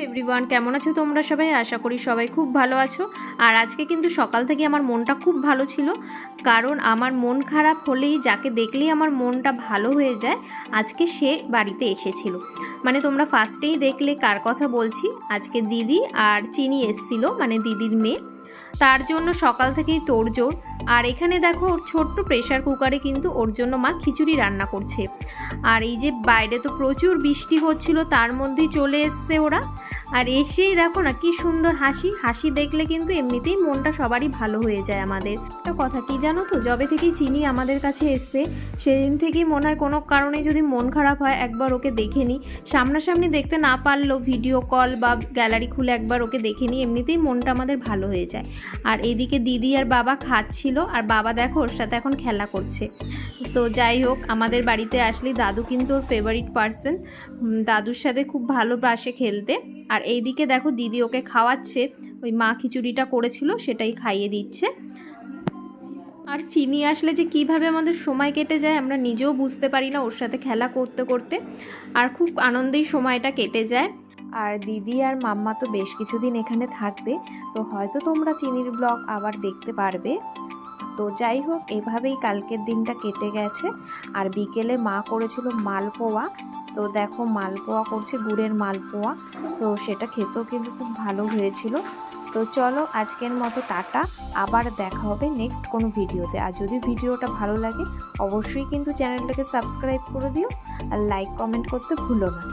Everyone, কেমন আছো তোমরা সবাই? আশা করি সবাই খুব ভালো আছো। আর আজকে কিন্তু সকাল থেকে আমার মনটা খুব ভালো ছিল, কারণ আমার মন খারাপ হলেই যাকে দেখলেই আমার মনটা ভালো হয়ে যায়, আজকে সে বাড়িতে এসেছিল। মানে তোমরা ফার্স্টেই দেখলে কার কথা বলছি। আজকে দিদি আর চিনি এসেছিল, মানে দিদির মেয়ে। তার জন্য সকাল থেকেই তোড়জোড়। আর এখানে দেখো ওর ছোট্ট প্রেশার কুকারে কিন্তু ওর জন্য মা খিচুড়ি রান্না করছে। আর এই যে বাইরে তো প্রচুর বৃষ্টি হচ্ছিল, তার মধ্যেই চলে এসছে ওরা। আর এসেই দেখো না কি সুন্দর হাসি, হাসি দেখলে কিন্তু এমনিতেই মনটা সবারই ভালো হয়ে যায় আমাদের। একটা কথা কি জানো তো, যবে থেকেই চিনি আমাদের কাছে এসছে সেদিন থেকেই মনে হয় কোনো কারণে যদি মন খারাপ হয় একবার ওকে দেখে নিই। সামনাসামনি দেখতে না পারলেও ভিডিও কল বা গ্যালারি খুলে একবার ওকে দেখে নিই, এমনিতেই মনটা আমাদের ভালো হয়ে যায়। আর এদিকে দিদি আর বাবা খাচ্ছিল, আর বাবা দেখো ওর সাথে এখন খেলা করছে। তো যাই হোক, আমাদের বাড়িতে আসলেই দাদু কিন্তু ওর ফেভারিট পার্সন, দাদুর সাথে খুব ভালোবাসে খেলতে। আর এইদিকে দেখো দিদি ওকে খাওয়াচ্ছে, ওই মা খিচুড়িটা করেছিল সেটাই খাইয়ে দিচ্ছে। আর চিনি আসলে যে কিভাবে আমাদের সময় কেটে যায় আমরা নিজেও বুঝতে পারি না ওর সাথে খেলা করতে করতে, আর খুব আনন্দেই সময়টা কেটে যায়। আর দিদি আর মাম্মা তো বেশ কিছুদিন এখানে থাকবে, তো হয়তো তোমরা চিনির ব্লগ আবার দেখতে পারবে। তো যাই হোক, এভাবেই কালকের দিনটা কেটে গেছে। আর বিকেলে মা করেছিল মালপোয়া, তো দেখো মালপোয়া করছে, গুড়ের মালপোয়া। তো সেটা খেতেও কিন্তু খুব ভালো হয়েছিল। তো চলো আজকের মতো টাটা, আবার দেখা হবে নেক্সট কোনো ভিডিওতে। আর যদি ভিডিওটা ভালো লাগে অবশ্যই কিন্তু চ্যানেলটাকে সাবস্ক্রাইব করে দিও, আর লাইক কমেন্ট করতে ভুলো না।